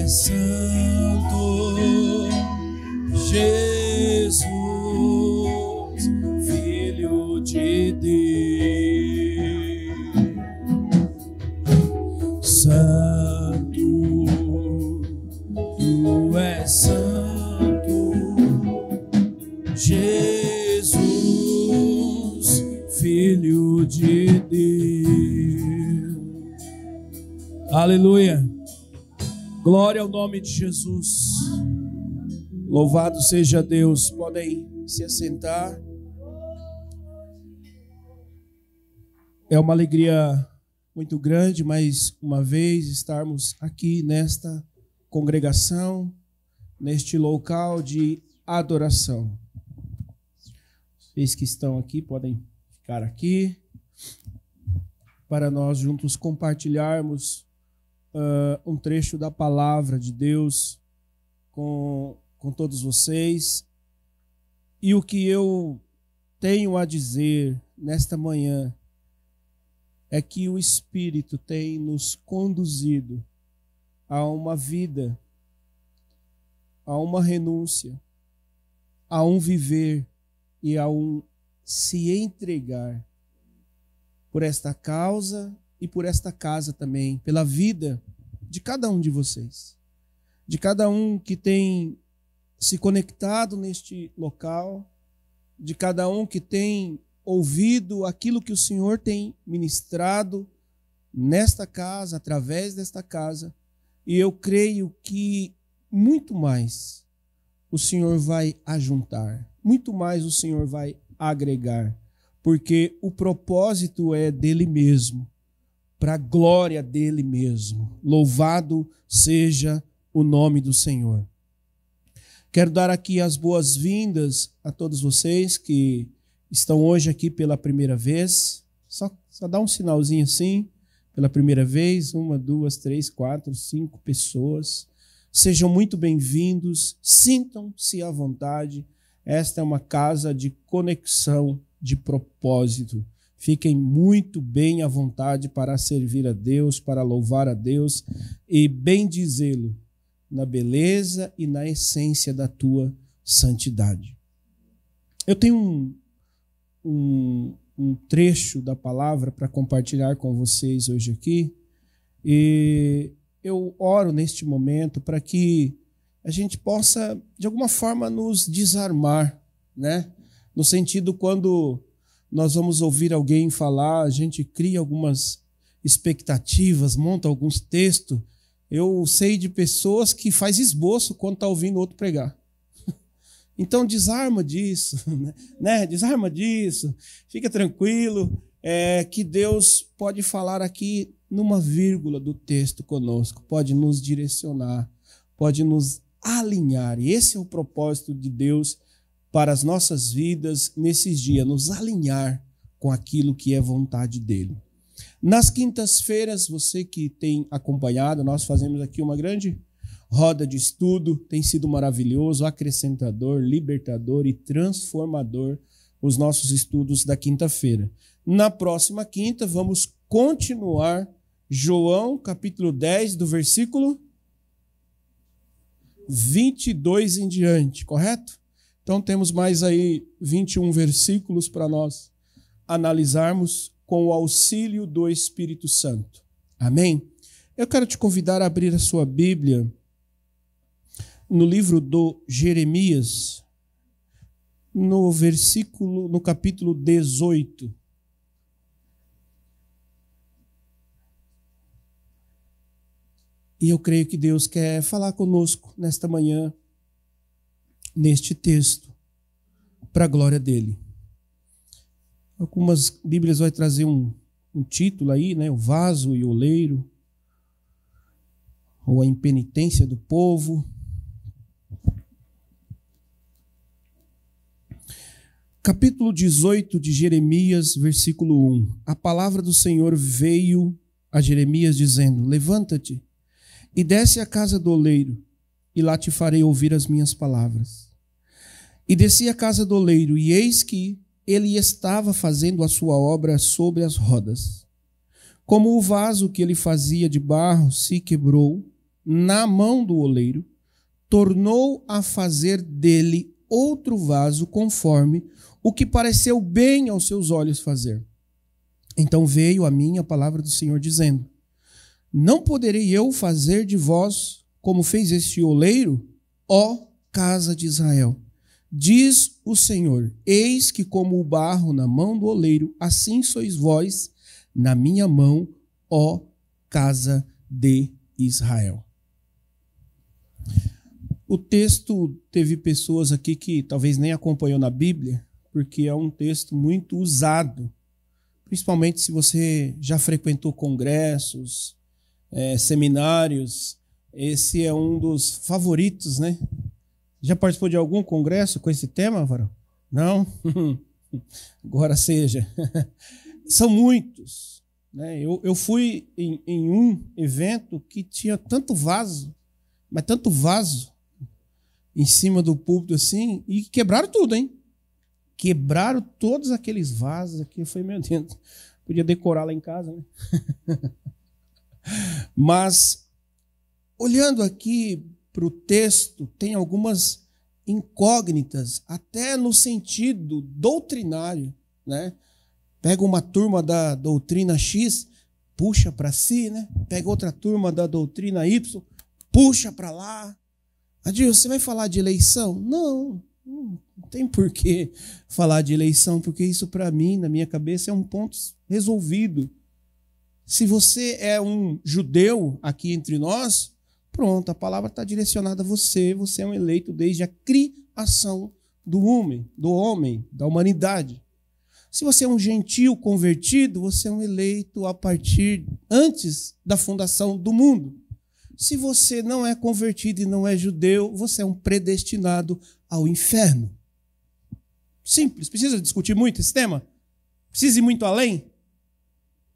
és santo, Jesus, Filho de Deus. Santo, tu és santo, Jesus, Filho de Deus. Aleluia. Glória ao nome de Jesus. Louvado seja Deus. Podem se assentar. É uma alegria muito grande, mais uma vez, estarmos aqui nesta congregação, neste local de adoração. Vocês que estão aqui podem ficar aqui para nós juntos compartilharmos um trecho da palavra de Deus com todos vocês. E o que eu tenho a dizer nesta manhã é que o Espírito tem nos conduzido a uma vida, a uma renúncia, a um viver e a um se entregar por esta causa e por esta casa também, pela vida de cada um de vocês, de cada um que tem se conectado neste local, de cada um que tem ouvido aquilo que o Senhor tem ministrado nesta casa, através desta casa, e eu creio que muito mais o Senhor vai ajuntar, muito mais o Senhor vai agregar, porque o propósito é dele mesmo, para a glória dele mesmo. Louvado seja o nome do Senhor. Quero dar aqui as boas-vindas a todos vocês que estão hoje aqui pela primeira vez. Só dá um sinalzinho assim, pela primeira vez. 1, 2, 3, 4, 5 pessoas. Sejam muito bem-vindos, sintam-se à vontade. Esta é uma casa de conexão, de propósito. Fiquem muito bem à vontade para servir a Deus, para louvar a Deus e bendizê-lo na beleza e na essência da tua santidade. Eu tenho um trecho da palavra para compartilhar com vocês hoje aqui, e eu oro neste momento para que a gente possa, de alguma forma, nos desarmar, né? No sentido, quando nós vamos ouvir alguém falar, a gente cria algumas expectativas, monta alguns textos. Eu sei de pessoas que faz esboço quando está ouvindo outro pregar. Então desarma disso, né? Desarma disso, fica tranquilo, que Deus pode falar aqui numa vírgula do texto conosco, pode nos direcionar, pode nos alinhar. E esse é o propósito de Deus para as nossas vidas nesses dias, nos alinhar com aquilo que é vontade dele. Nas quintas-feiras, você que tem acompanhado, nós fazemos aqui uma grande roda de estudo, tem sido maravilhoso, acrescentador, libertador e transformador os nossos estudos da quinta-feira. Na próxima quinta, vamos continuar João, capítulo 10, do versículo 22 em diante, correto? Então temos mais aí 21 versículos para nós analisarmos com o auxílio do Espírito Santo. Amém? Eu quero te convidar a abrir a sua Bíblia no livro do Jeremias, no capítulo 18. E eu creio que Deus quer falar conosco nesta manhã, neste texto, para a glória dele. Algumas Bíblias vão trazer um título aí, né? O vaso e o oleiro, ou a impenitência do povo. Capítulo 18 de Jeremias, versículo 1. A palavra do Senhor veio a Jeremias dizendo: levanta-te e desce à casa do oleiro, e lá te farei ouvir as minhas palavras. E desci à casa do oleiro, e eis que ele estava fazendo a sua obra sobre as rodas. Como o vaso que ele fazia de barro se quebrou, na mão do oleiro, tornou a fazer dele outro vaso conforme o que pareceu bem aos seus olhos fazer. Então veio a mim a palavra do Senhor dizendo: não poderei eu fazer de vós como fez este oleiro, ó casa de Israel? Diz o Senhor: eis que como o barro na mão do oleiro, assim sois vós na minha mão, ó casa de Israel. O texto teve pessoas aqui que talvez nem acompanhou na Bíblia, porque é um texto muito usado, principalmente se você já frequentou congressos, seminários. Esse é um dos favoritos, né? Já participou de algum congresso com esse tema, varão? Não? Agora seja. São muitos, né? Eu fui em um evento que tinha tanto vaso, mas tanto vaso, em cima do púlpito assim, e quebraram tudo, hein? Quebraram todos aqueles vasos aqui. Eu falei, meu Deus, podia decorar lá em casa, né? Mas, olhando aqui para o texto, tem algumas incógnitas, até no sentido doutrinário, né? Pega uma turma da doutrina X, puxa para si, né? Pega outra turma da doutrina Y, puxa para lá. Adilson, você vai falar de eleição? Não tem por que falar de eleição, porque isso para mim, na minha cabeça, é um ponto resolvido. Se você é um judeu aqui entre nós, pronto, a palavra está direcionada a você. Você é um eleito desde a criação do homem, da humanidade. Se você é um gentio convertido, você é um eleito a partir antes da fundação do mundo. Se você não é convertido e não é judeu, você é um predestinado ao inferno. Simples. Precisa discutir muito esse tema? Precisa ir muito além?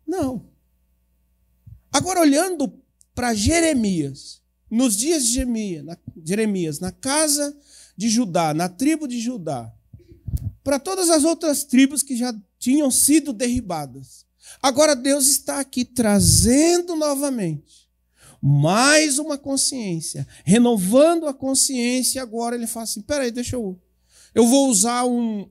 Não. Agora, olhando para Jeremias, nos dias de Jeremias, na casa de Judá, na tribo de Judá, para todas as outras tribos que já tinham sido derribadas, agora Deus está aqui trazendo novamente mais uma consciência, renovando a consciência. Agora ele fala assim, peraí, eu vou usar um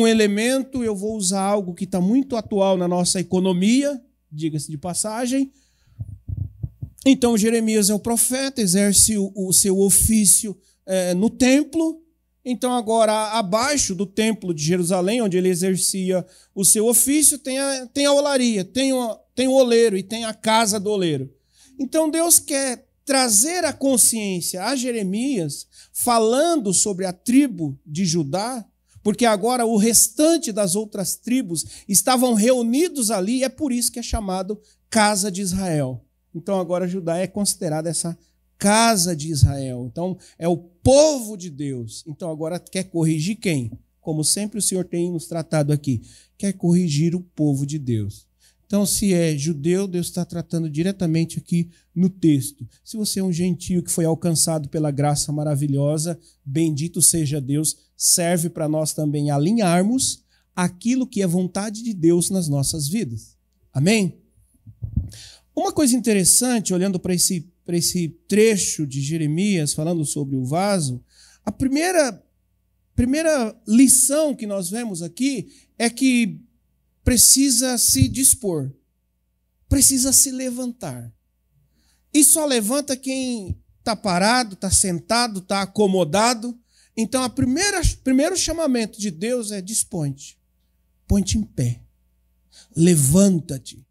elemento, eu vou usar algo que está muito atual na nossa economia, diga-se de passagem. Então Jeremias é o profeta, exerce o seu ofício no templo. Então agora abaixo do templo de Jerusalém, onde ele exercia o seu ofício, tem a olaria, tem o oleiro e tem a casa do oleiro. Então Deus quer trazer a consciência a Jeremias, falando sobre a tribo de Judá, porque agora o restante das outras tribos estavam reunidos ali, e é por isso que é chamado casa de Israel. Então agora Judá é considerada essa casa de Israel. Então é o povo de Deus. Então agora quer corrigir quem? Como sempre o Senhor tem nos tratado aqui. Quer corrigir o povo de Deus. Então, se é judeu, Deus está tratando diretamente aqui no texto. Se você é um gentio que foi alcançado pela graça maravilhosa, bendito seja Deus, serve para nós também alinharmos aquilo que é vontade de Deus nas nossas vidas. Amém? Uma coisa interessante, olhando para esse trecho de Jeremias, falando sobre o vaso, a primeira lição que nós vemos aqui é que precisa se dispor, precisa se levantar. E só levanta quem está parado, está sentado, está acomodado. Então, primeiro chamamento de Deus é dispõe-te, põe-te em pé, levanta-te,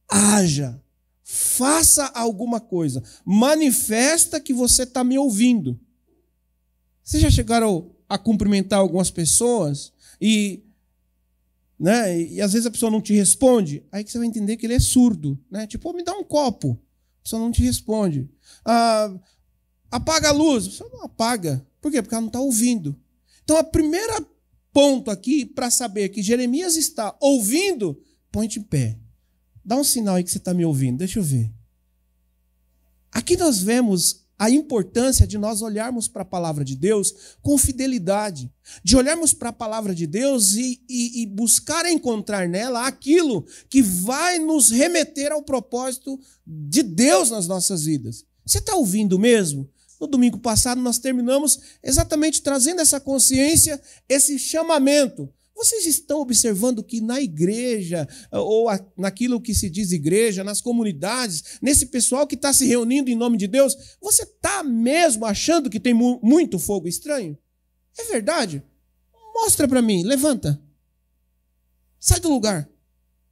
haja, faça alguma coisa, manifesta que você está me ouvindo. Vocês já chegaram a cumprimentar algumas pessoas e às vezes a pessoa não te responde, aí que você vai entender que ele é surdo, né? Tipo, me dá um copo, a pessoa não te responde. Apaga a luz, a pessoa não apaga. Por quê? Porque ela não está ouvindo. Então, a primeira ponto aqui para saber que Jeremias está ouvindo, põe-te em pé. Dá um sinal aí que você está me ouvindo, deixa eu ver. Aqui nós vemos a importância de nós olharmos para a palavra de Deus com fidelidade, de olharmos para a palavra de Deus e buscar encontrar nela aquilo que vai nos remeter ao propósito de Deus nas nossas vidas. Você está ouvindo mesmo? No domingo passado nós terminamos exatamente trazendo essa consciência, esse chamamento. Vocês estão observando que na igreja, ou naquilo que se diz igreja, nas comunidades, nesse pessoal que está se reunindo em nome de Deus, você está mesmo achando que tem muito fogo estranho? É verdade? Mostra para mim, levanta. Sai do lugar.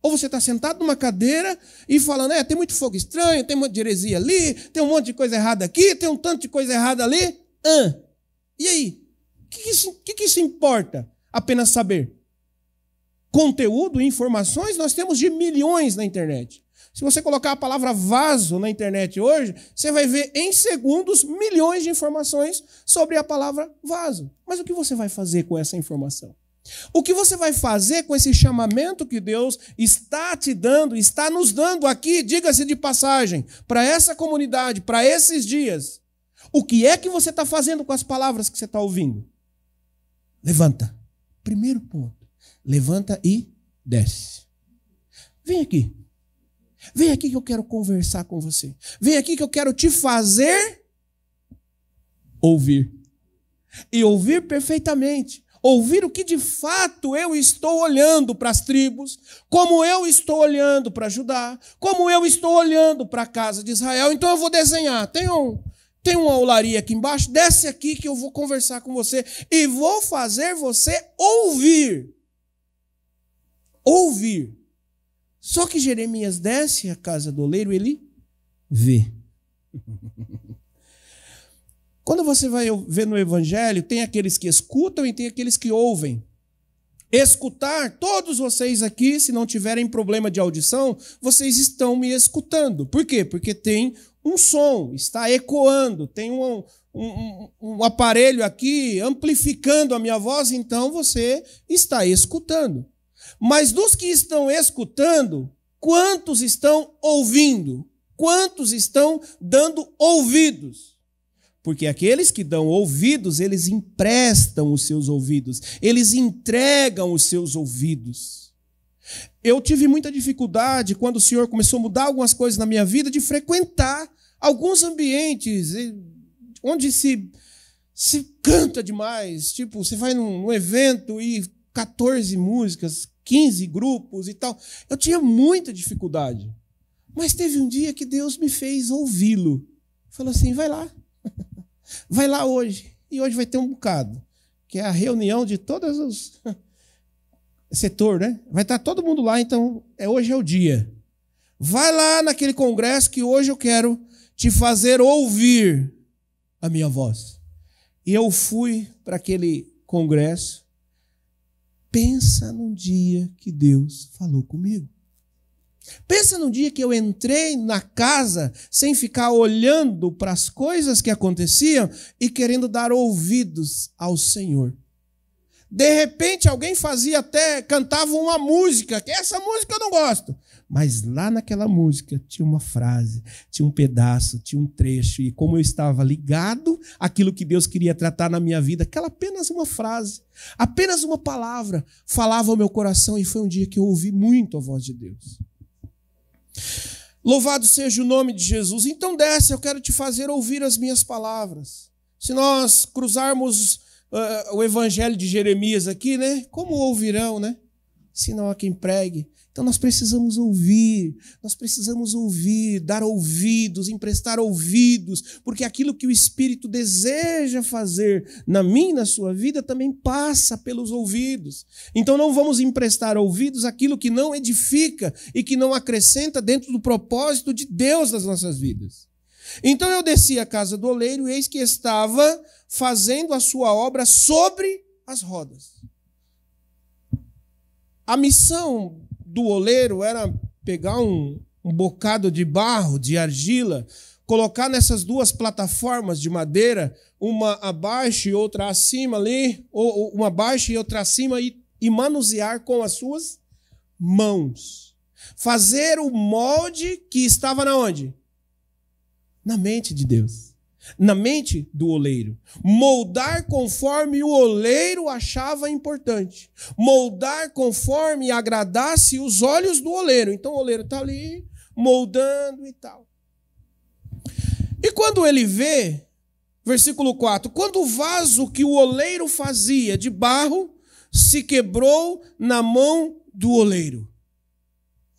Ou você está sentado numa cadeira e falando, tem muito fogo estranho, tem um monte de heresia ali, tem um monte de coisa errada aqui, tem um tanto de coisa errada ali. E aí? O que isso importa? Apenas saber. Conteúdo e informações nós temos de milhões na internet. Se você colocar a palavra vaso na internet hoje, você vai ver em segundos milhões de informações sobre a palavra vaso. Mas o que você vai fazer com essa informação? O que você vai fazer com esse chamamento que Deus está te dando, está nos dando aqui, diga-se de passagem, para essa comunidade, para esses dias? O que é que você está fazendo com as palavras que você está ouvindo? Levanta. Primeiro ponto. Levanta e desce. Vem aqui. Vem aqui que eu quero conversar com você. Vem aqui que eu quero te fazer ouvir. E ouvir perfeitamente. Ouvir o que de fato eu estou olhando para as tribos, como eu estou olhando para Judá, como eu estou olhando para a casa de Israel. Então eu vou desenhar. Tem uma olaria aqui embaixo, desce aqui que eu vou conversar com você e vou fazer você ouvir. Ouvir. Só que Jeremias desce à casa do oleiro e ele vê. Quando você vai ver no Evangelho, tem aqueles que escutam e tem aqueles que ouvem. Escutar, todos vocês aqui, se não tiverem problema de audição, vocês estão me escutando. Por quê? Porque tem um som, está ecoando, tem um aparelho aqui amplificando a minha voz, então você está escutando. Mas dos que estão escutando, quantos estão ouvindo? Quantos estão dando ouvidos? Porque aqueles que dão ouvidos, eles emprestam os seus ouvidos, eles entregam os seus ouvidos. Eu tive muita dificuldade, quando o Senhor começou a mudar algumas coisas na minha vida, de frequentar alguns ambientes onde se canta demais. Tipo, você vai num evento e 14 músicas, 15 grupos e tal. Eu tinha muita dificuldade. Mas teve um dia que Deus me fez ouvi-lo. Falou assim, vai lá. Vai lá hoje. E hoje vai ter um bocado. Que é a reunião de todos os setor, né? Vai estar todo mundo lá, então hoje é o dia. Vai lá naquele congresso que hoje eu quero te fazer ouvir a minha voz. E eu fui para aquele congresso. Pensa num dia que Deus falou comigo. Pensa no dia que eu entrei na casa sem ficar olhando para as coisas que aconteciam e querendo dar ouvidos ao Senhor. De repente alguém cantava uma música, que essa música eu não gosto. Mas lá naquela música tinha uma frase, tinha um pedaço, tinha um trecho. E como eu estava ligado àquilo que Deus queria tratar na minha vida, aquela apenas uma frase, apenas uma palavra, falava ao meu coração. E foi um dia que eu ouvi muito a voz de Deus. Louvado seja o nome de Jesus. Então desce, eu quero te fazer ouvir as minhas palavras. Se nós cruzarmos o evangelho de Jeremias aqui, né? Como ouvirão, né? Se não há quem pregue. Então nós precisamos ouvir, dar ouvidos, emprestar ouvidos, porque aquilo que o Espírito deseja fazer na minha e na sua vida também passa pelos ouvidos. Então não vamos emprestar ouvidos àquilo que não edifica e que não acrescenta dentro do propósito de Deus nas nossas vidas. Então eu desci à casa do oleiro e eis que estava fazendo a sua obra sobre as rodas. A missão do oleiro era pegar um bocado de barro, de argila, colocar nessas duas plataformas de madeira, uma abaixo e outra acima ali, ou uma abaixo e outra acima, e manusear com as suas mãos. Fazer o molde que estava na onde? Na mente de Deus. Na mente do oleiro. Moldar conforme o oleiro achava importante. Moldar conforme agradasse os olhos do oleiro. Então o oleiro está ali moldando e tal. E quando ele vê, versículo 4, quando o vaso que o oleiro fazia de barro se quebrou na mão do oleiro.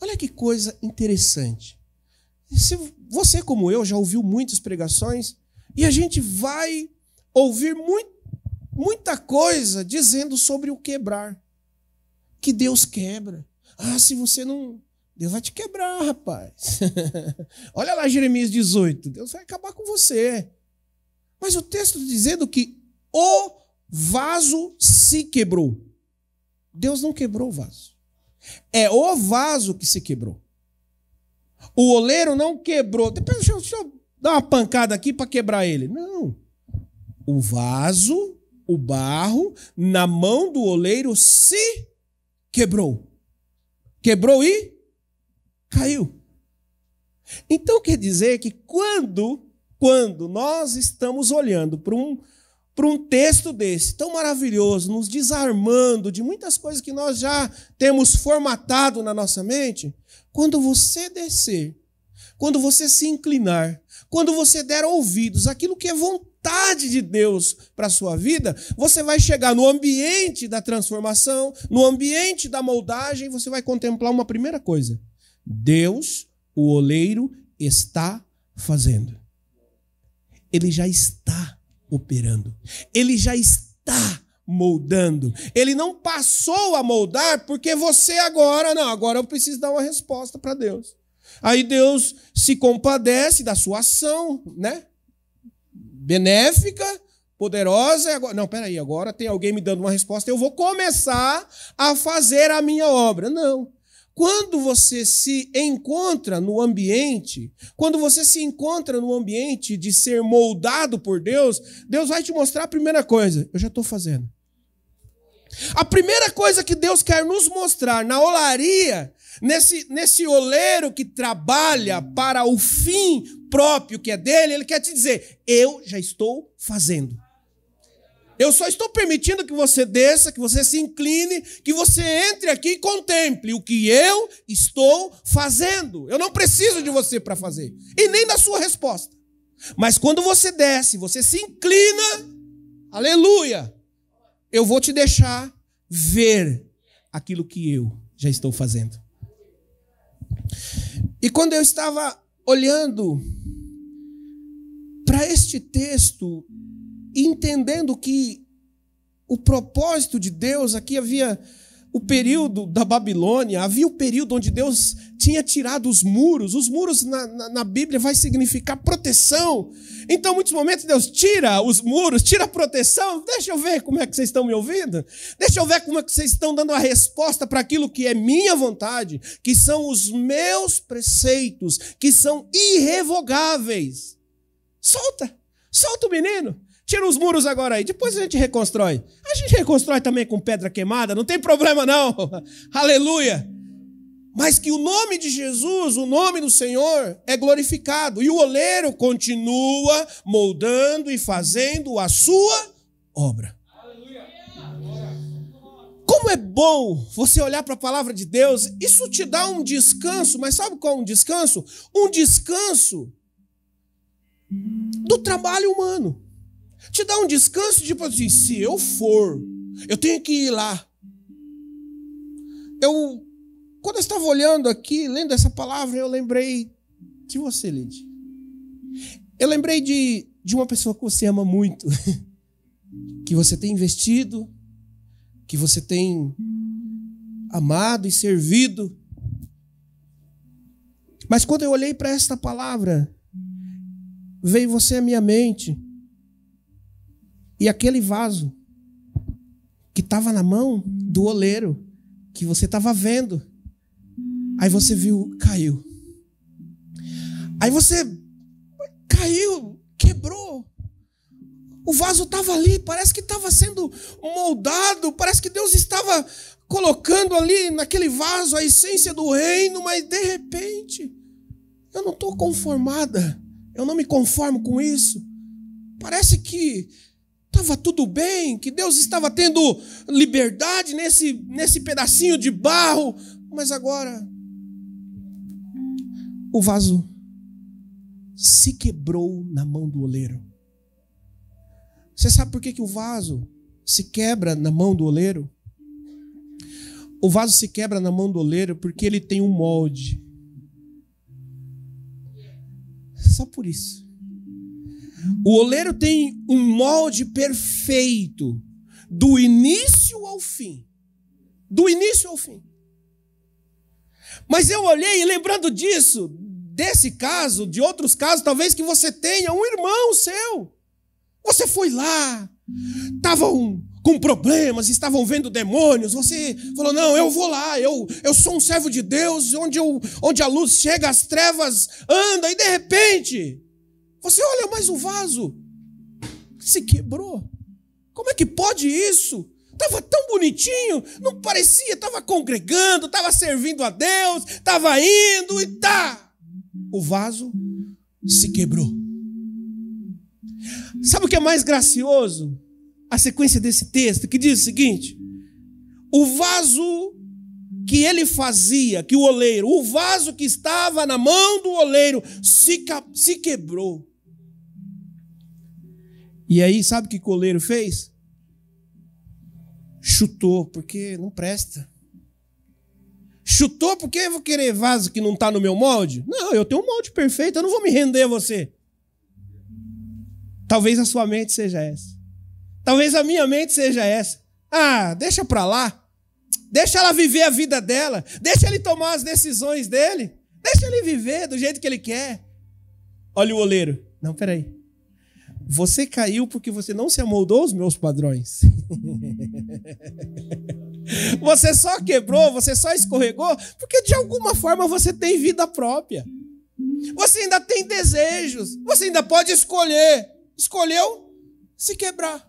Olha que coisa interessante. Se você, como eu, já ouviu muitas pregações, e a gente vai ouvir muita coisa dizendo sobre o quebrar. Que Deus quebra. Ah, se você não... Deus vai te quebrar, rapaz. Olha lá Jeremias 18. Deus vai acabar com você. Mas o texto está dizendo que o vaso se quebrou. Deus não quebrou o vaso. É o vaso que se quebrou. O oleiro não quebrou. Depois deixa eu dar uma pancada aqui para quebrar ele. Não. O vaso, o barro, na mão do oleiro se quebrou. Quebrou e caiu. Então quer dizer que quando nós estamos olhando para um texto desse, tão maravilhoso, nos desarmando de muitas coisas que nós já temos formatado na nossa mente, quando você descer, quando você se inclinar, quando você der ouvidos àquilo que é vontade de Deus para a sua vida, você vai chegar no ambiente da transformação, no ambiente da moldagem, você vai contemplar uma primeira coisa. Deus, o oleiro, está fazendo. Ele já está operando. Ele já está moldando. Ele não passou a moldar porque você agora eu preciso dar uma resposta para Deus. Aí Deus se compadece da sua ação, né? Benéfica, poderosa. Agora tem alguém me dando uma resposta, eu vou começar a fazer a minha obra. Não. Quando você se encontra no ambiente, de ser moldado por Deus, Deus vai te mostrar a primeira coisa. Eu já estou fazendo. A primeira coisa que Deus quer nos mostrar na olaria, nesse oleiro que trabalha para o fim próprio que é dele, ele quer te dizer, eu já estou fazendo. Eu só estou permitindo que você desça, que você se incline, que você entre aqui e contemple o que eu estou fazendo. Eu não preciso de você para fazer, e nem da sua resposta. Mas quando você desce, você se inclina, aleluia, eu vou te deixar ver aquilo que eu já estou fazendo. E quando eu estava olhando para este texto, entendendo que o propósito de Deus, aqui havia o período da Babilônia, havia o período onde Deus tinha tirado os muros. Os muros na Bíblia vai significar proteção. Então, em muitos momentos, Deus tira os muros, tira a proteção. Deixa eu ver como é que vocês estão me ouvindo. Deixa eu ver como é que vocês estão dando a resposta para aquilo que é minha vontade, que são os meus preceitos, que são irrevogáveis. Solta o menino. Tira os muros agora aí, depois a gente reconstrói. A gente reconstrói também com pedra queimada, não tem problema não. Aleluia. Mas que o nome de Jesus, o nome do Senhor é glorificado. E o oleiro continua moldando e fazendo a sua obra. Como é bom você olhar para a palavra de Deus. Isso te dá um descanso, mas sabe qual é um descanso? Um descanso do trabalho humano. Te dá um descanso, tipo assim, se eu for, eu tenho que ir lá. Quando eu estava olhando aqui, lendo essa palavra, eu lembrei de você, Lidy. Eu lembrei de uma pessoa que você ama muito, que você tem investido, que você tem amado e servido. Mas quando eu olhei para esta palavra, veio você à minha mente. E aquele vaso que estava na mão do oleiro, que você estava vendo, aí você viu, caiu. Aí você caiu, quebrou. O vaso estava ali, parece que estava sendo moldado, parece que Deus estava colocando ali naquele vaso a essência do reino, mas de repente, eu não estou conformada, eu não me conformo com isso. Parece que estava tudo bem, que Deus estava tendo liberdade nesse pedacinho de barro, mas agora o vaso se quebrou na mão do oleiro. Você sabe por que o vaso se quebra na mão do oleiro? O vaso se quebra na mão do oleiro porque ele tem um molde. Só por isso. O oleiro tem um molde perfeito, do início ao fim. Do início ao fim. Mas eu olhei e lembrando disso, desse caso, de outros casos, talvez que você tenha um irmão seu. Você foi lá, estavam com problemas, estavam vendo demônios, você falou, não, eu vou lá, eu sou um servo de Deus, onde a luz chega, as trevas andam, e de repente, você olha, mas o vaso se quebrou. Como é que pode isso? Estava tão bonitinho, não parecia, estava congregando, estava servindo a Deus, estava indo e tá. O vaso se quebrou. Sabe o que é mais gracioso? A sequência desse texto, que diz o seguinte: o vaso que ele fazia, que o oleiro, o vaso que estava na mão do oleiro, se quebrou. E aí, sabe o que o oleiro fez? Chutou, porque não presta. Chutou porque eu vou querer vaso que não está no meu molde? Não, eu tenho um molde perfeito, eu não vou me render a você. Talvez a sua mente seja essa. Talvez a minha mente seja essa. Ah, deixa pra lá. Deixa ela viver a vida dela. Deixa ele tomar as decisões dele. Deixa ele viver do jeito que ele quer. Olha o oleiro. Não, peraí. Você caiu porque você não se amoldou aos meus padrões. Você só quebrou, você só escorregou, porque de alguma forma você tem vida própria. Você ainda tem desejos. Você ainda pode escolher. Escolheu se quebrar.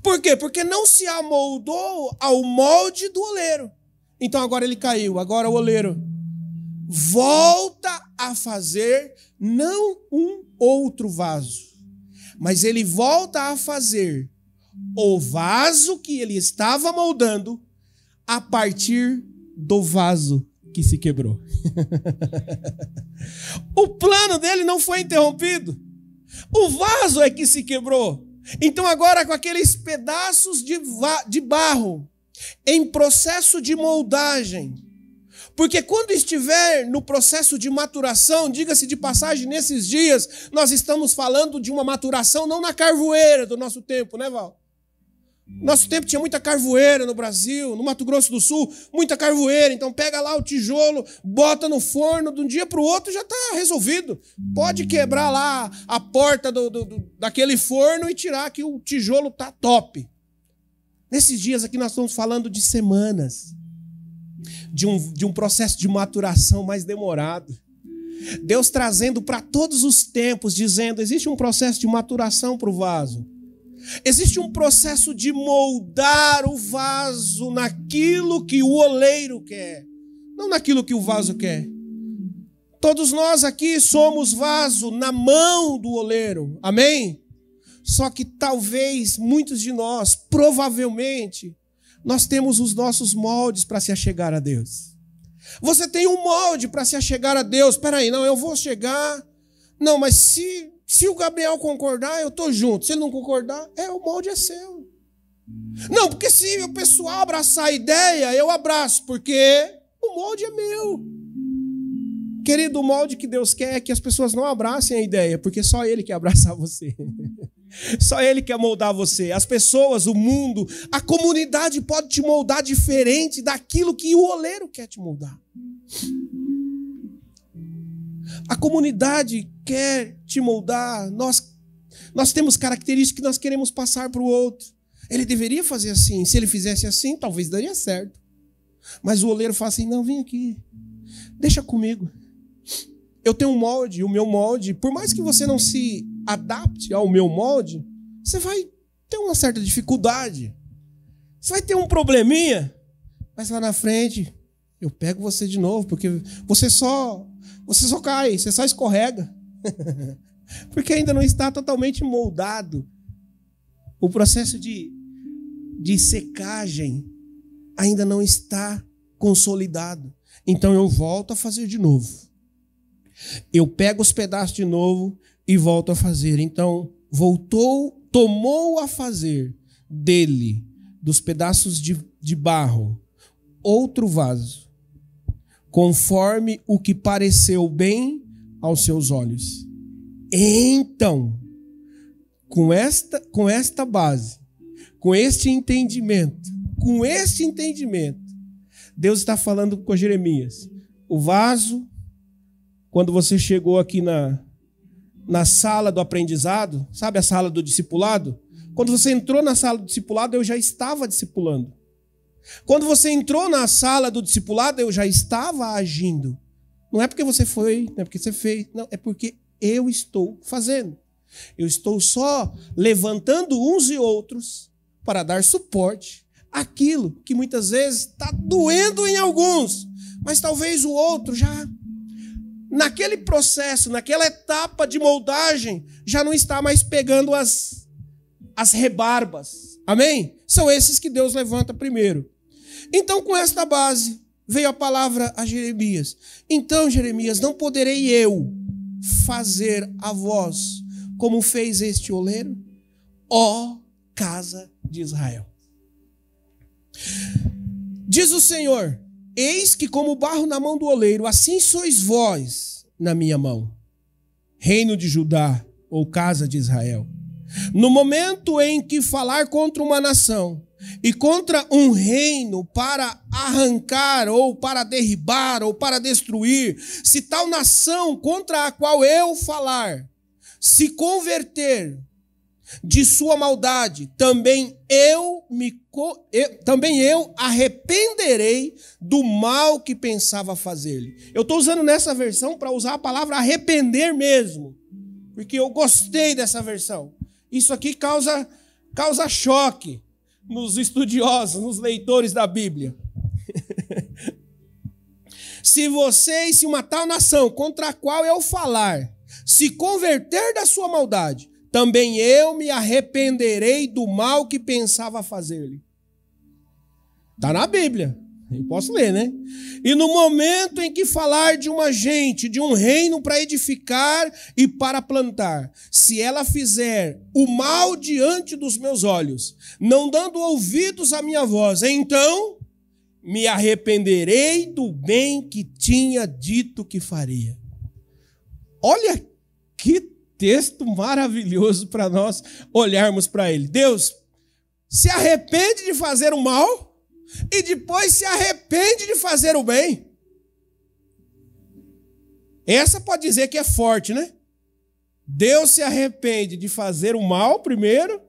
Por quê? Porque não se amoldou ao molde do oleiro. Então agora ele caiu. Agora o oleiro volta a fazer não um outro vaso, mas ele volta a fazer o vaso que ele estava moldando a partir do vaso que se quebrou. O plano dele não foi interrompido. O vaso é que se quebrou. Então agora com aqueles pedaços de barro em processo de moldagem. Porque quando estiver no processo de maturação, diga-se de passagem, nesses dias, nós estamos falando de uma maturação não na carvoeira do nosso tempo, né, Val? Nosso tempo tinha muita carvoeira no Brasil, no Mato Grosso do Sul, muita carvoeira. Então pega lá o tijolo, bota no forno, de um dia para o outro já está resolvido. Pode quebrar lá a porta daquele forno e tirar que o tijolo está top. Nesses dias aqui nós estamos falando de semanas, de um processo de maturação mais demorado. Deus trazendo para todos os tempos, dizendo, existe um processo de maturação para o vaso. Existe um processo de moldar o vaso naquilo que o oleiro quer, não naquilo que o vaso quer. Todos nós aqui somos vaso na mão do oleiro, amém? Só que talvez muitos de nós, provavelmente, nós temos os nossos moldes para se achegar a Deus. Você tem um molde para se achegar a Deus. Espera aí, não, eu vou chegar. Não, mas se o Gabriel concordar, eu estou junto. Se ele não concordar, o molde é seu. Não, porque se o pessoal abraçar a ideia, eu abraço, porque o molde é meu. Querido, o molde que Deus quer é que as pessoas não abracem a ideia, porque só Ele quer abraçar você. Só Ele quer moldar você. As pessoas, o mundo, a comunidade pode te moldar diferente daquilo que o oleiro quer te moldar. A comunidade quer te moldar. Nós temos características que nós queremos passar para o outro. Ele deveria fazer assim. Se ele fizesse assim, talvez daria certo. Mas o oleiro fala assim, não, vem aqui. Deixa comigo. Eu tenho um molde, o meu molde. Por mais que você não se adapte ao meu molde, você vai ter uma certa dificuldade. Você vai ter um probleminha. Mas lá na frente, eu pego você de novo, porque você só cai, você só escorrega. Porque ainda não está totalmente moldado. O processo de secagem ainda não está consolidado. Então eu volto a fazer de novo. Eu pego os pedaços de novo e volto a fazer. Então, tomou a fazer dele, dos pedaços de barro, outro vaso, conforme o que pareceu bem aos seus olhos. Então, com esta base, com este entendimento, Deus está falando com Jeremias. O vaso, quando você chegou aqui na sala do aprendizado, sabe a sala do discipulado? Quando você entrou na sala do discipulado, eu já estava discipulando. Quando você entrou na sala do discipulado, eu já estava agindo. Não é porque você foi, não é porque você fez, não, é porque eu estou fazendo. Eu estou só levantando uns e outros para dar suporte àquilo que muitas vezes está doendo em alguns, mas talvez o outro já, naquele processo, naquela etapa de moldagem, já não está mais pegando as rebarbas. Amém? São esses que Deus levanta primeiro. Então, com esta base, veio a palavra a Jeremias. Então, Jeremias, não poderei eu fazer a vós como fez este oleiro, ó casa de Israel. Diz o Senhor: eis que como barro na mão do oleiro, assim sois vós na minha mão, reino de Judá, ou casa de Israel. No momento em que falar contra uma nação e contra um reino para arrancar, ou para derribar, ou para destruir, se tal nação contra a qual eu falar se converter de sua maldade, também eu arrependerei do mal que pensava fazer-lhe. Eu estou usando nessa versão para usar a palavra arrepender mesmo, porque eu gostei dessa versão. Isso aqui causa choque nos estudiosos, nos leitores da Bíblia. Se uma tal nação contra a qual eu falar se converter da sua maldade, também eu me arrependerei do mal que pensava fazer-lhe. Está na Bíblia. Eu posso ler, né? E no momento em que falar de uma gente, de um reino para edificar e para plantar, se ela fizer o mal diante dos meus olhos, não dando ouvidos à minha voz, então me arrependerei do bem que tinha dito que faria. Olha que texto maravilhoso para nós olharmos para ele. Deus se arrepende de fazer o mal e depois se arrepende de fazer o bem. Essa pode dizer que é forte, né? Deus se arrepende de fazer o mal primeiro,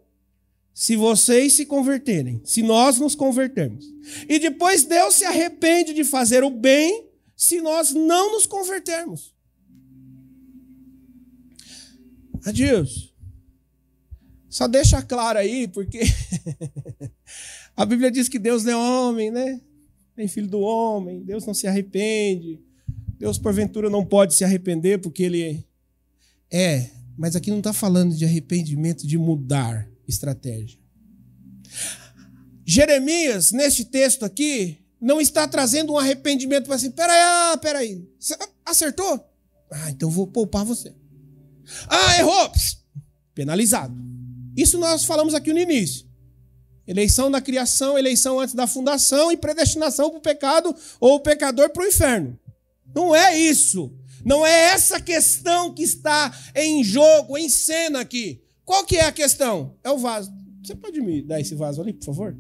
se vocês se converterem, se nós nos convertermos. E depois Deus se arrepende de fazer o bem, se nós não nos convertermos. Adeus. Só deixa claro aí, porque a Bíblia diz que Deus não é homem, né? Nem filho do homem. Deus não se arrepende. Deus, porventura, não pode se arrepender porque ele é. Mas aqui não está falando de arrependimento de mudar estratégia. Jeremias, neste texto aqui, não está trazendo um arrependimento para assim, peraí, você acertou? Então vou poupar você. Errou! Penalizado. Isso nós falamos aqui no início. Eleição na criação, eleição antes da fundação e predestinação para o pecado ou o pecador para o inferno. Não é isso. Não é essa questão que está em jogo, em cena aqui. Qual que é a questão? É o vaso. Você pode me dar esse vaso ali, por favor?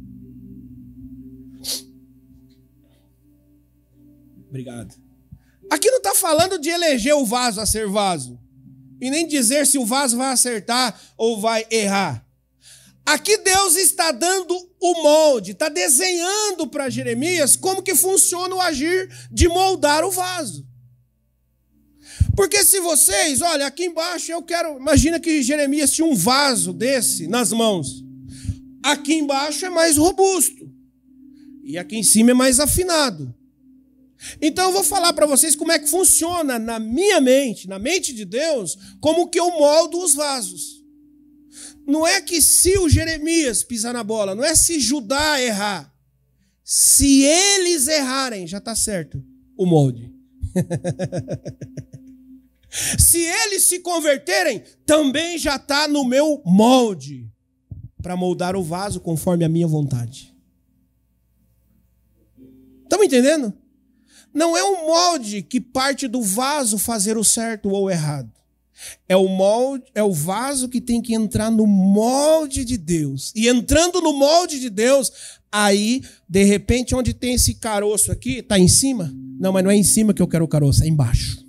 Obrigado. Aqui não está falando de eleger o vaso a ser vaso. E nem dizer se o vaso vai acertar ou vai errar. Aqui Deus está dando o molde, está desenhando para Jeremias como que funciona o agir de moldar o vaso. Porque se vocês, olha, aqui embaixo imagina que Jeremias tinha um vaso desse nas mãos. Aqui embaixo é mais robusto. E aqui em cima é mais afinado. Então eu vou falar para vocês como é que funciona na minha mente, na mente de Deus, como que eu moldo os vasos. Não é que se o Jeremias pisar na bola, não é se Judá errar. Se eles errarem, já está certo o molde. Se eles se converterem, também já está no meu molde, para moldar o vaso conforme a minha vontade. Estão entendendo? Não é um molde que parte do vaso fazer o certo ou o errado. É o molde, é o vaso que tem que entrar no molde de Deus. E entrando no molde de Deus, aí, de repente, onde tem esse caroço aqui, está em cima? Não, mas não é em cima que eu quero o caroço, é embaixo.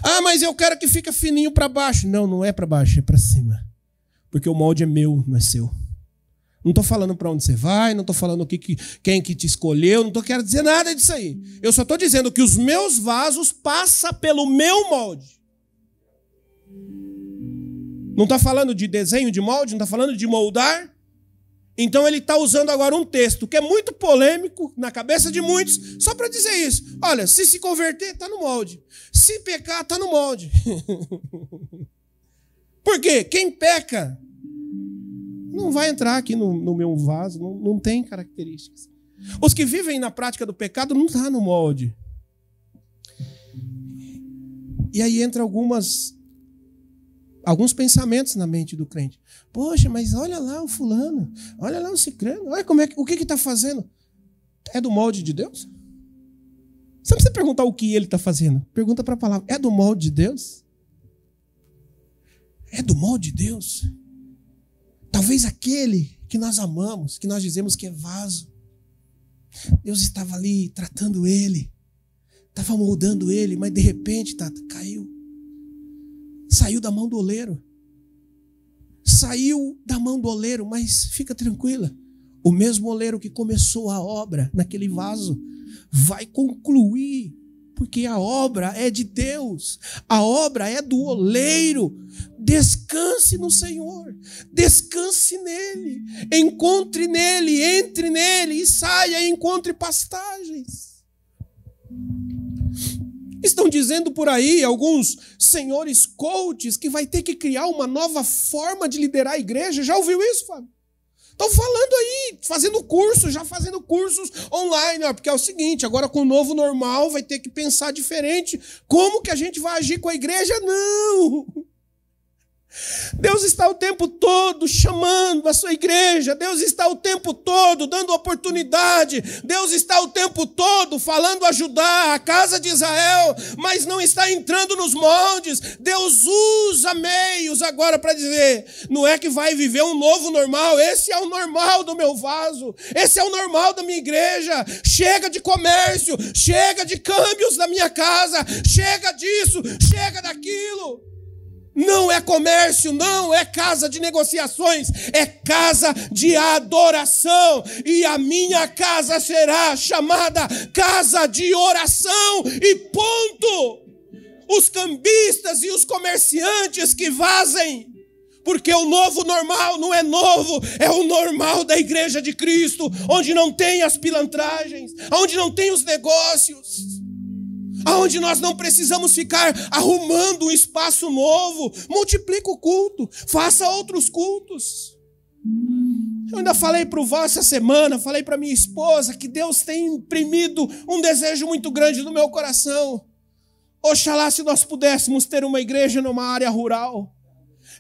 Ah, mas eu quero que fique fininho para baixo. Não, não é para baixo, é para cima. Porque o molde é meu, não é seu. Não estou falando para onde você vai, não estou falando quem que te escolheu, não quero dizer nada disso aí. Eu só estou dizendo que os meus vasos passam pelo meu molde. Não está falando de desenho de molde, não está falando de moldar. Então ele está usando agora um texto que é muito polêmico na cabeça de muitos, só para dizer isso. Olha, se converter, está no molde. Se pecar, está no molde. Por quê? Quem peca não vai entrar aqui no meu vaso, não tem características. Os que vivem na prática do pecado não estão no molde. E aí entra alguns pensamentos na mente do crente. Poxa, mas olha lá o fulano, olha lá o cicrano, olha o que está fazendo. É do molde de Deus? Você não precisa perguntar o que ele está fazendo. Pergunta para a palavra, é do molde de Deus? É do molde de Deus? Talvez aquele que nós amamos, que nós dizemos que é vaso, Deus estava ali tratando ele, estava moldando ele, mas de repente, caiu. Saiu da mão do oleiro. Saiu da mão do oleiro, mas fica tranquila. O mesmo oleiro que começou a obra naquele vaso vai concluir, porque a obra é de Deus. A obra é do oleiro. Descanse no Senhor. Descanse nele. Encontre nele, entre nele e saia e encontre pastagens. Estão dizendo por aí alguns senhores coaches que vai ter que criar uma nova forma de liderar a igreja. Já ouviu isso, Fábio? Estão falando aí, fazendo cursos online, porque é o seguinte, agora com o novo normal vai ter que pensar diferente. Como que a gente vai agir com a igreja? Não! Deus está o tempo todo chamando a sua igreja. Deus está o tempo todo dando oportunidade. Deus está o tempo todo falando ajudar a casa de Israel, mas não está entrando nos moldes. Deus usa meios agora para dizer, não é que vai viver um novo normal. Esse é o normal do meu vaso. Esse é o normal da minha igreja. Chega de comércio, chega de câmbios na minha casa, chega disso, chega daquilo. Não é comércio, não é casa de negociações, é casa de adoração. E a minha casa será chamada casa de oração e ponto. Os cambistas e os comerciantes que vazem, porque o novo normal não é novo, é o normal da igreja de Cristo, onde não tem as pilantragens, onde não tem os negócios. Aonde nós não precisamos ficar arrumando um espaço novo. Multiplica o culto, faça outros cultos. Eu ainda falei para o Val essa semana, falei para minha esposa que Deus tem imprimido um desejo muito grande no meu coração. Oxalá se nós pudéssemos ter uma igreja numa área rural,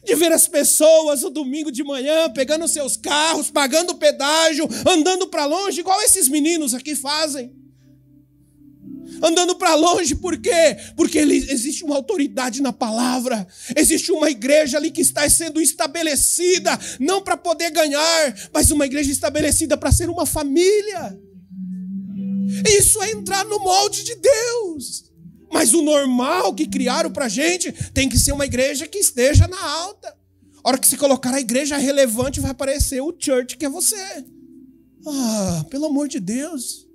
de ver as pessoas no domingo de manhã pegando seus carros, pagando pedágio, andando para longe, igual esses meninos aqui fazem. Andando para longe, por quê? Porque existe uma autoridade na palavra, existe uma igreja ali que está sendo estabelecida, não para poder ganhar, mas uma igreja estabelecida para ser uma família. Isso é entrar no molde de Deus. Mas o normal que criaram para a gente tem que ser uma igreja que esteja na alta. A hora que você colocar a igreja relevante, vai aparecer o church que é você. Ah, pelo amor de Deus.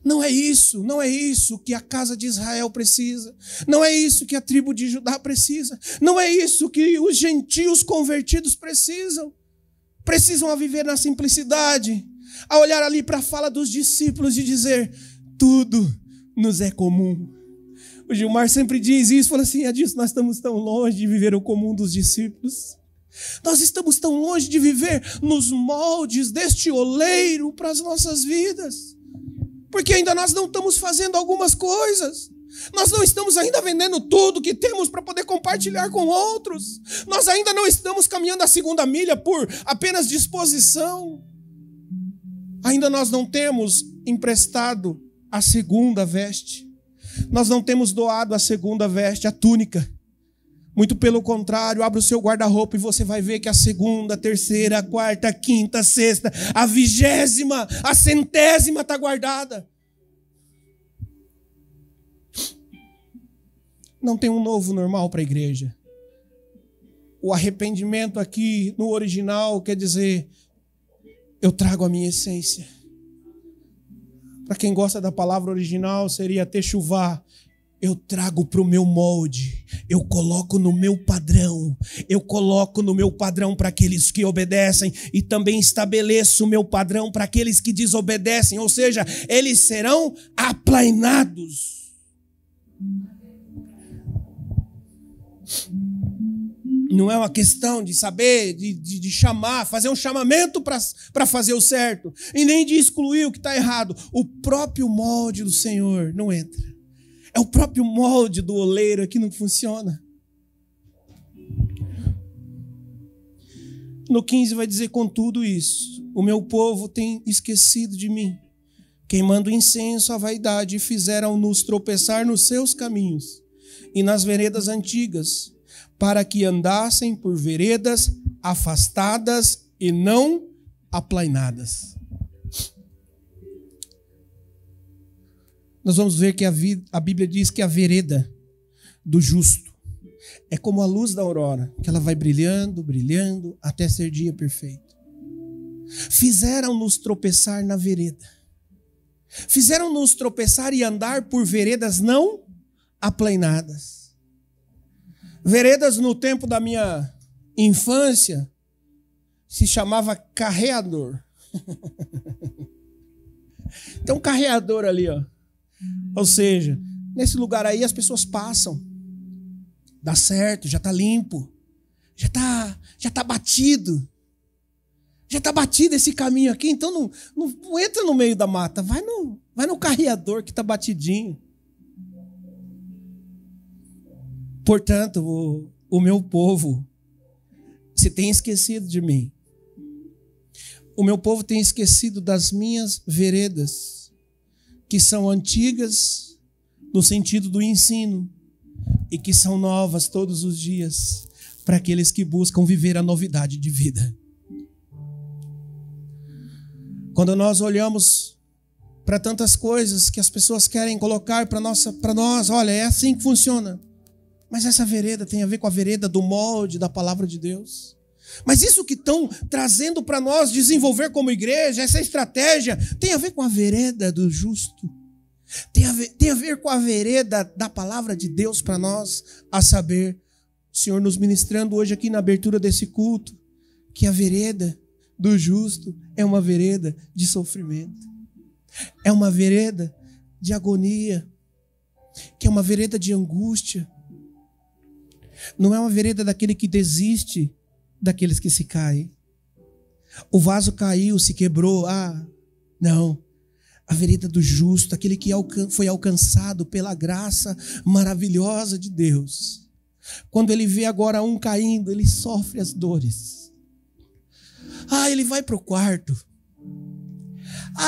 Não é isso que a casa de Israel precisa. Não é isso que a tribo de Judá precisa. Não é isso que os gentios convertidos precisam. Precisam a viver na simplicidade, a olhar ali para a fala dos discípulos e dizer, tudo nos é comum. O Gilmar sempre diz isso, fala assim, Adilson, nós estamos tão longe de viver o comum dos discípulos. Nós estamos tão longe de viver nos moldes deste oleiro para as nossas vidas. Porque ainda nós não estamos fazendo algumas coisas. Nós não estamos ainda vendendo tudo que temos para poder compartilhar com outros. Nós ainda não estamos caminhando a segunda milha por apenas disposição. Ainda nós não temos emprestado a segunda veste. Nós não temos doado a segunda veste, a túnica. Muito pelo contrário, abra o seu guarda-roupa e você vai ver que a segunda, a terceira, a quarta, a quinta, a sexta, a 20ª, a 100ª está guardada. Não tem um novo normal para a igreja. O arrependimento aqui no original quer dizer, eu trago a minha essência. Para quem gosta da palavra original, seria techuvá. Eu trago para o meu molde, eu coloco no meu padrão, para aqueles que obedecem e também estabeleço o meu padrão para aqueles que desobedecem, ou seja, eles serão aplainados. Não é uma questão de saber, de chamar, fazer um chamamento para fazer o certo, e nem de excluir o que está errado. O próprio molde do Senhor não entra. É o próprio molde do oleiro que não funciona. No 15 vai dizer, com tudo isso, o meu povo tem esquecido de mim, queimando incenso à vaidade, fizeram-nos tropeçar nos seus caminhos e nas veredas antigas, para que andassem por veredas afastadas e não aplainadas. Nós vamos ver que a Bíblia diz que a vereda do justo é como a luz da aurora, que ela vai brilhando, brilhando, até ser dia perfeito. Fizeram-nos tropeçar na vereda. Fizeram-nos tropeçar e andar por veredas não aplainadas. Veredas no tempo da minha infância se chamava carreador. Tem um carreador ali, ó. Ou seja, nesse lugar aí as pessoas passam. Dá certo, já está limpo. Já tá batido. Já está batido esse caminho aqui, então não entra no meio da mata. Vai no carreador que está batidinho. Portanto, o meu povo se tem esquecido de mim. O meu povo tem esquecido das minhas veredas, que são antigas no sentido do ensino e que são novas todos os dias para aqueles que buscam viver a novidade de vida. Quando nós olhamos para tantas coisas que as pessoas querem colocar para nós, olha, é assim que funciona. Mas essa vereda tem a ver com a vereda do molde da palavra de Deus. Mas isso que estão trazendo para nós desenvolver como igreja, essa estratégia, tem a ver com a vereda do justo. Tem a ver com a vereda da palavra de Deus para nós, a saber, o Senhor nos ministrando hoje aqui na abertura desse culto, que a vereda do justo é uma vereda de sofrimento. É uma vereda de agonia, que é uma vereda de angústia. Não é uma vereda daquele que desiste, daqueles que se caem. O vaso caiu, se quebrou. Não. A vereda do justo, aquele que foi alcançado pela graça maravilhosa de Deus. Quando ele vê agora um caindo, ele sofre as dores. Ele vai para o quarto.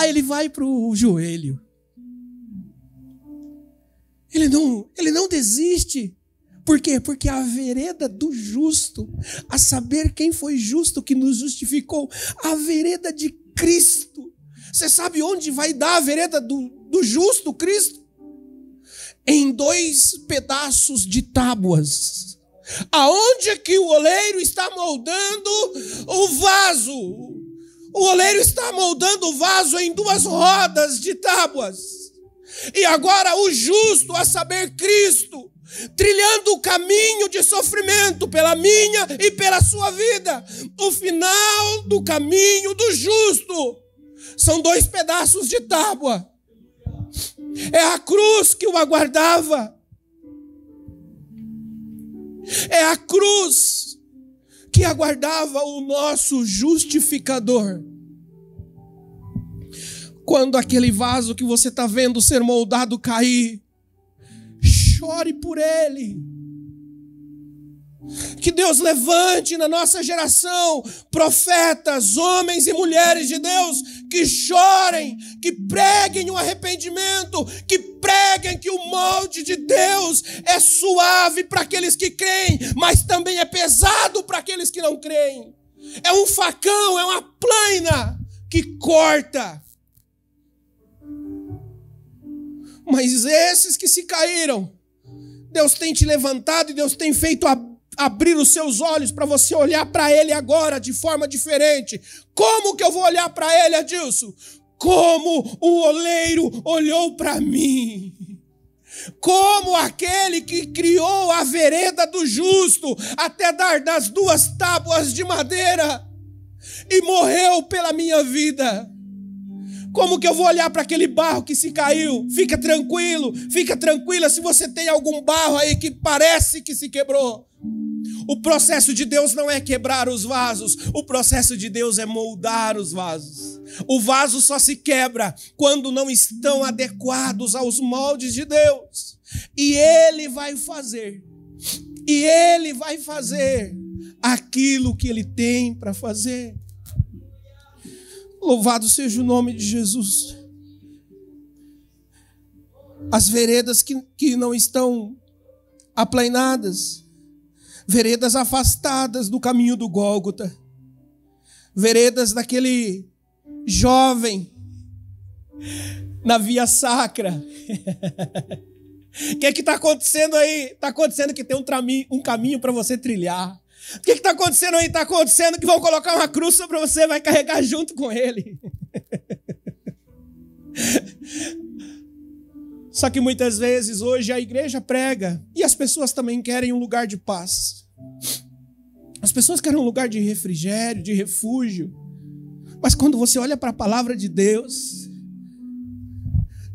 Ele vai para o joelho. Ele não desiste. Por quê? Porque a vereda do justo, a saber quem foi justo que nos justificou, a vereda de Cristo. Você sabe onde vai dar a vereda do justo Cristo? Em 2 pedaços de tábuas. Aonde é que o oleiro está moldando o vaso? O oleiro está moldando o vaso em 2 rodas de tábuas. E agora o justo, a saber Cristo, trilhando o caminho de sofrimento pela minha e pela sua vida. O final do caminho do justo são 2 pedaços de tábua. É a cruz que o aguardava. É a cruz que aguardava o nosso justificador. Quando aquele vaso que você está vendo ser moldado cair, chore por ele. Que Deus levante na nossa geração profetas, homens e mulheres de Deus que chorem, que preguem o arrependimento, que preguem que o molde de Deus é suave para aqueles que creem, mas também é pesado para aqueles que não creem. É um facão, é uma plaina que corta. Mas esses que se caíram, Deus tem te levantado e Deus tem feito abrir os seus olhos para você olhar para ele agora de forma diferente. Como que eu vou olhar para ele, Adilson? Como o oleiro olhou para mim. Como aquele que criou a vereda do justo até dar das 2 tábuas de madeira e morreu pela minha vida. Como que eu vou olhar para aquele barro que se caiu? Fica tranquila se você tem algum barro aí que parece que se quebrou. O processo de Deus não é quebrar os vasos, o processo de Deus é moldar os vasos. O vaso só se quebra quando não estão adequados aos moldes de Deus. E Ele vai fazer aquilo que Ele tem para fazer. Louvado seja o nome de Jesus. As veredas que não estão aplainadas, veredas afastadas do caminho do Gólgota, veredas daquele jovem na via sacra. O que está acontecendo aí? Está acontecendo que tem um caminho para você trilhar. O que está acontecendo aí? Está acontecendo que vão colocar uma cruz sobre você e vai carregar junto com ele. Só que muitas vezes hoje a igreja prega e as pessoas também querem um lugar de paz. As pessoas querem um lugar de refrigério, de refúgio. Mas quando você olha para a palavra de Deus,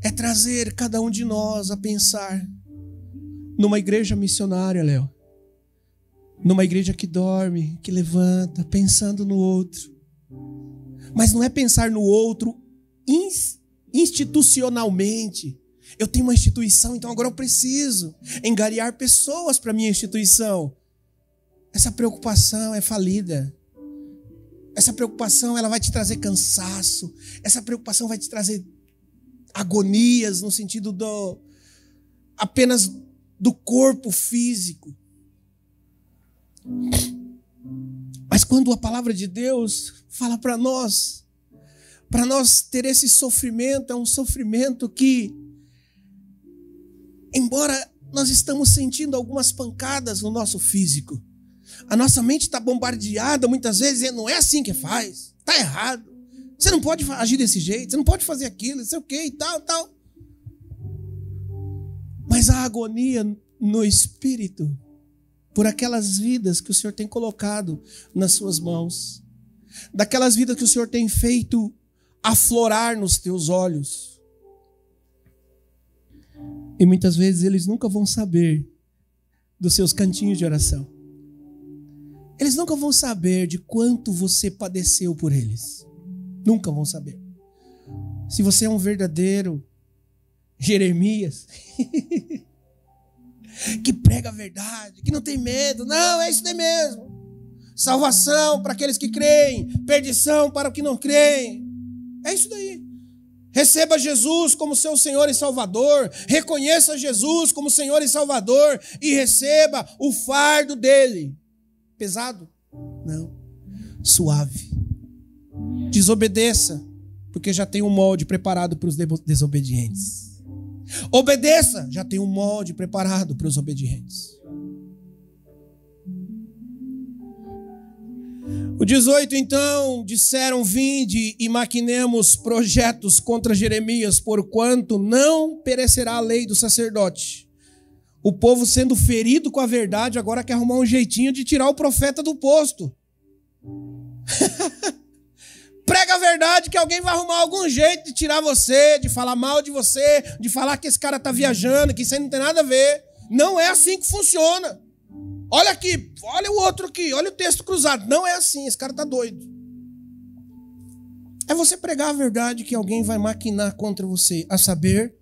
é trazer cada um de nós a pensar numa igreja missionária, Léo. Numa igreja que dorme, que levanta, pensando no outro. Mas não é pensar no outro institucionalmente. Eu tenho uma instituição, então agora eu preciso angariar pessoas para a minha instituição. Essa preocupação é falida. Essa preocupação ela vai te trazer cansaço. Essa preocupação vai te trazer agonias no sentido apenas do corpo físico. Mas quando a palavra de Deus fala para nós ter esse sofrimento, é um sofrimento que, embora nós estamos sentindo algumas pancadas no nosso físico, a nossa mente está bombardeada muitas vezes, e não é assim que faz, está errado, você não pode agir desse jeito, você não pode fazer aquilo, não sei o que e tal. Mas a agonia no espírito, por aquelas vidas que o Senhor tem colocado nas suas mãos, daquelas vidas que o Senhor tem feito aflorar nos teus olhos. E muitas vezes eles nunca vão saber dos seus cantinhos de oração. Eles nunca vão saber de quanto você padeceu por eles. Nunca vão saber. Se você é um verdadeiro Jeremias, que prega a verdade, que não tem medo. Não, é isso daí mesmo. Salvação para aqueles que creem, perdição para os que não creem. É isso daí. Receba Jesus como seu Senhor e Salvador. Reconheça Jesus como Senhor e Salvador e receba o fardo dele. Pesado? Não. Suave. Desobedeça, porque já tem um molde preparado para os desobedientes. Obedeça, já tem um molde preparado para os obedientes. O 18, então, disseram: vinde e maquinemos projetos contra Jeremias, porquanto não perecerá a lei do sacerdote. O povo, sendo ferido com a verdade, agora quer arrumar um jeitinho de tirar o profeta do posto. Prega a verdade que alguém vai arrumar algum jeito de tirar você, de falar mal de você, de falar que esse cara está viajando, que isso aí não tem nada a ver. Não é assim que funciona. Olha aqui, olha o outro aqui, olha o texto cruzado. Não é assim, esse cara está doido. É você pregar a verdade que alguém vai maquinar contra você, a saber,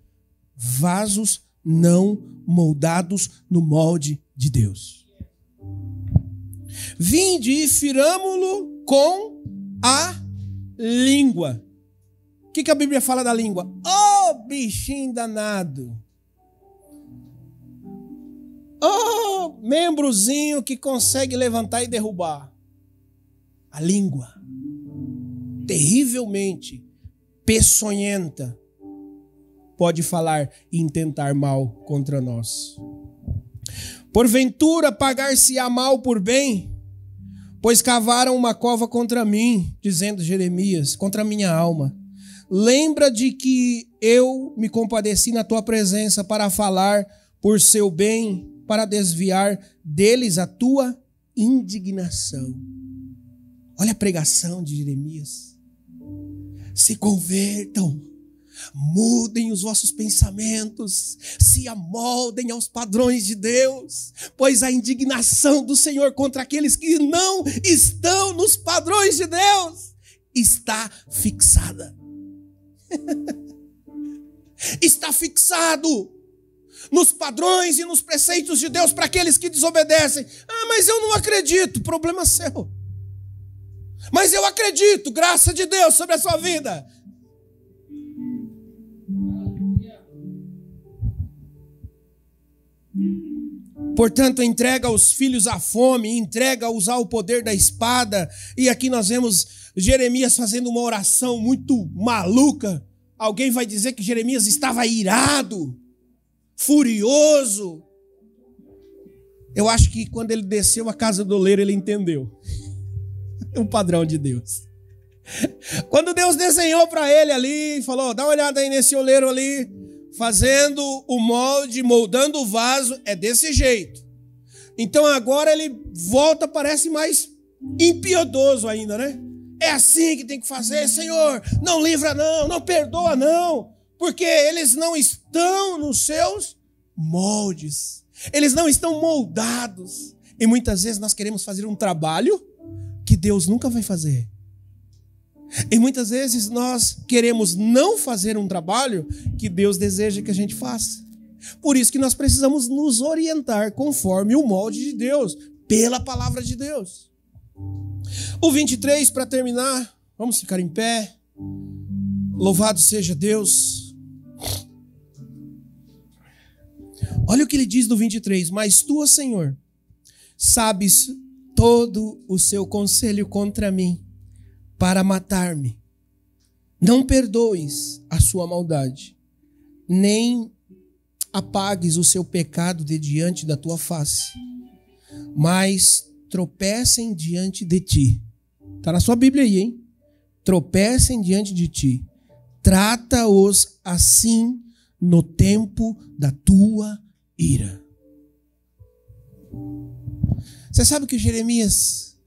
vasos não moldados no molde de Deus. Vinde e firamo-lo com a língua. O que a Bíblia fala da língua? Ô, bichinho danado. Ô, membrozinho que consegue levantar e derrubar. A língua. Terrivelmente peçonhenta. Pode falar e intentar mal contra nós. Porventura pagar-se-á mal por bem? Pois cavaram uma cova contra mim, dizendo Jeremias, contra a minha alma. Lembra de que eu me compadeci na tua presença para falar por seu bem, para desviar deles a tua indignação. Olha a pregação de Jeremias. Se convertam, mudem os vossos pensamentos, se amoldem aos padrões de Deus, pois a indignação do Senhor contra aqueles que não estão nos padrões de Deus está fixada. Está fixado nos padrões e nos preceitos de Deus para aqueles que desobedecem. Ah, mas eu não acredito. Problema seu. Mas eu acredito, graça de Deus sobre a sua vida. Portanto, entrega os filhos à fome, entrega-os ao poder da espada. E aqui nós vemos Jeremias fazendo uma oração muito maluca. Alguém vai dizer que Jeremias estava irado, furioso. Eu acho que quando ele desceu a casa do oleiro, ele entendeu o padrão de Deus. Quando Deus desenhou para ele ali, falou, dá uma olhada aí nesse oleiro ali, fazendo o molde, moldando o vaso, é desse jeito. Então agora ele volta, parece mais impiedoso ainda, né? É assim que tem que fazer, Senhor, não livra não, não perdoa não, porque eles não estão nos seus moldes, eles não estão moldados. E muitas vezes nós queremos fazer um trabalho que Deus nunca vai fazer. E muitas vezes nós queremos não fazer um trabalho que Deus deseja que a gente faça. Por isso que nós precisamos nos orientar conforme o molde de Deus, pela palavra de Deus. O 23, para terminar, vamos ficar em pé. Louvado seja Deus. Olha o que ele diz do 23. Mas tu, Senhor, sabes todo o seu conselho contra mim, para matar-me. Não perdoes a sua maldade, nem apagues o seu pecado de diante da tua face, mas tropecem diante de ti. Está na sua Bíblia aí, hein? Tropecem diante de ti. Trata-os assim no tempo da tua ira. Você sabe que Jeremias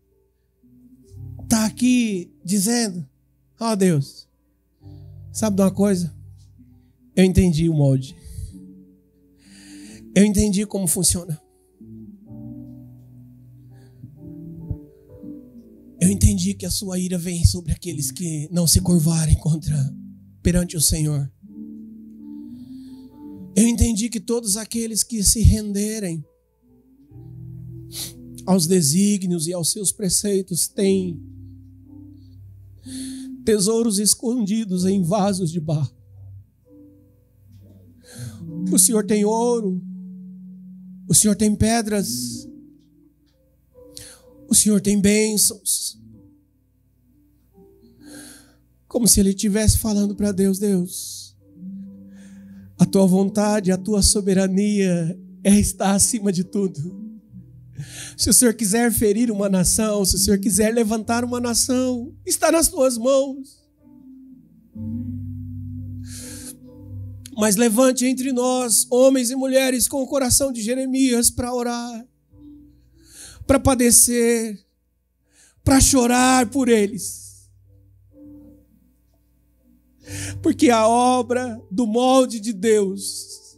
está aqui dizendo, ó Deus, sabe de uma coisa? Eu entendi o molde. Eu entendi como funciona. Eu entendi que a sua ira vem sobre aqueles que não se curvarem perante o Senhor. Eu entendi que todos aqueles que se renderem aos desígnios e aos seus preceitos têm tesouros escondidos em vasos de barro. O Senhor tem ouro, o Senhor tem pedras, o Senhor tem bênçãos. Como se ele estivesse falando para Deus, Deus, a tua vontade, a tua soberania está acima de tudo. Se o Senhor quiser ferir uma nação, se o Senhor quiser levantar uma nação, está nas tuas mãos. Mas levante entre nós, homens e mulheres, com o coração de Jeremias para orar, para padecer, para chorar por eles. Porque a obra do molde de Deus,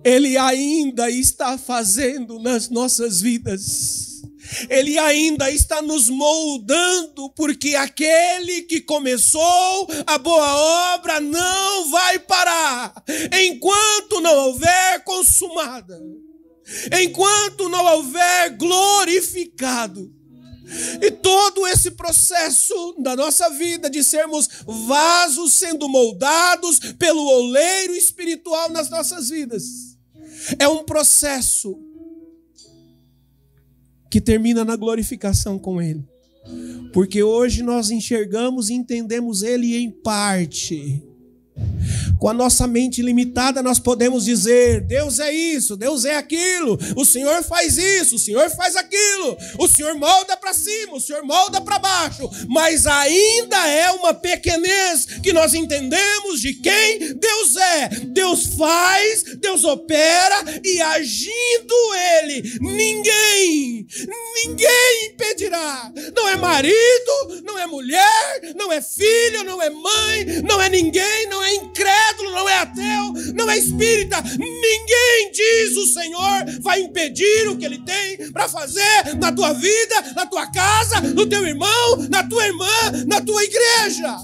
Ele ainda está fazendo nas nossas vidas. Ele ainda está nos moldando, porque aquele que começou a boa obra não vai parar, enquanto não houver consumada, enquanto não houver glorificado. E todo esse processo da nossa vida de sermos vasos sendo moldados pelo oleiro espiritual nas nossas vidas, é um processo que termina na glorificação com Ele. Porque hoje nós enxergamos e entendemos Ele em parte. Com a nossa mente limitada, nós podemos dizer: Deus é isso, Deus é aquilo, o Senhor faz isso, o Senhor faz aquilo, o Senhor molda para cima, o Senhor molda para baixo. Mas ainda é uma pequenez que nós entendemos de quem Deus é. Deus faz, Deus opera, e agindo Ele, ninguém impedirá. Não é marido, não é mulher, não é filho, não é mãe, não é ninguém, não é incrédulo, não é ateu, não é espírita. Ninguém, diz o Senhor, vai impedir o que Ele tem para fazer na tua vida, na tua casa, no teu irmão, na tua irmã, na tua igreja.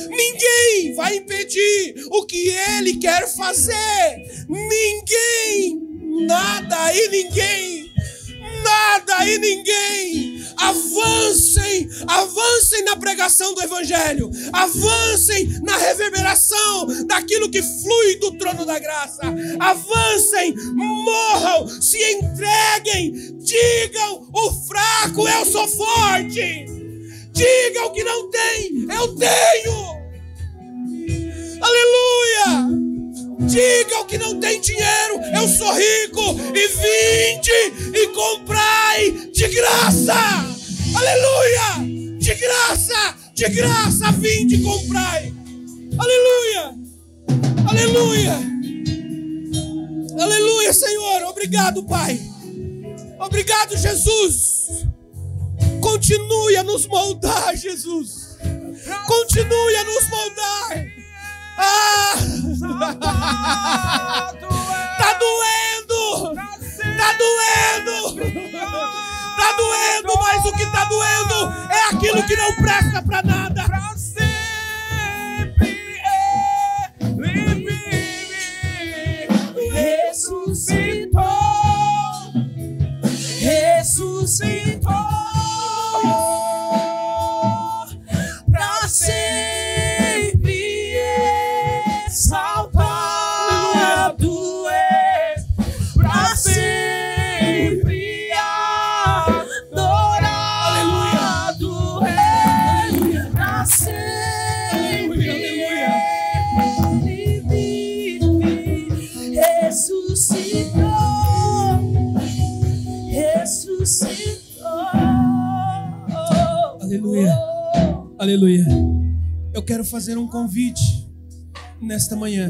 Ninguém vai impedir o que Ele quer fazer. Ninguém, nada e ninguém. Nada e ninguém. Avancem na pregação do Evangelho, avancem na reverberação daquilo que flui do trono da graça, avancem, morram, se entreguem, digam: o fraco, eu sou forte, digam que não tem, eu tenho, aleluia. Diga o que não tem dinheiro: eu sou rico, e vinde e comprai de graça. Aleluia! De graça, vinde e comprai. Aleluia! Aleluia! Aleluia, Senhor. Obrigado, Pai. Obrigado, Jesus. Continue a nos moldar, Jesus. Continue a nos moldar. Tá doendo, mas o que tá doendo é aquilo que não presta pra nada. Ressuscitou pra sempre. Exaltado é pra sempre, adorado é pra sempre. Ele vive, ressuscitou. Aleluia. Aleluia. Eu quero fazer um convite nesta manhã.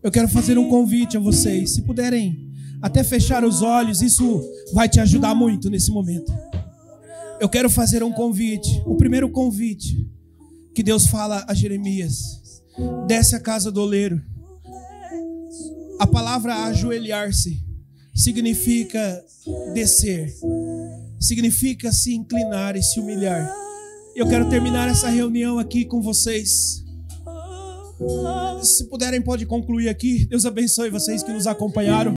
Eu quero fazer um convite a vocês. Se puderem até fechar os olhos, isso vai te ajudar muito nesse momento. Eu quero fazer um convite. O primeiro convite que Deus fala a Jeremias: desce a casa do oleiro. A palavra ajoelhar-se significa descer, significa se inclinar e se humilhar. Eu quero terminar essa reunião aqui com vocês. Se puderem, pode concluir aqui. Deus abençoe vocês que nos acompanharam.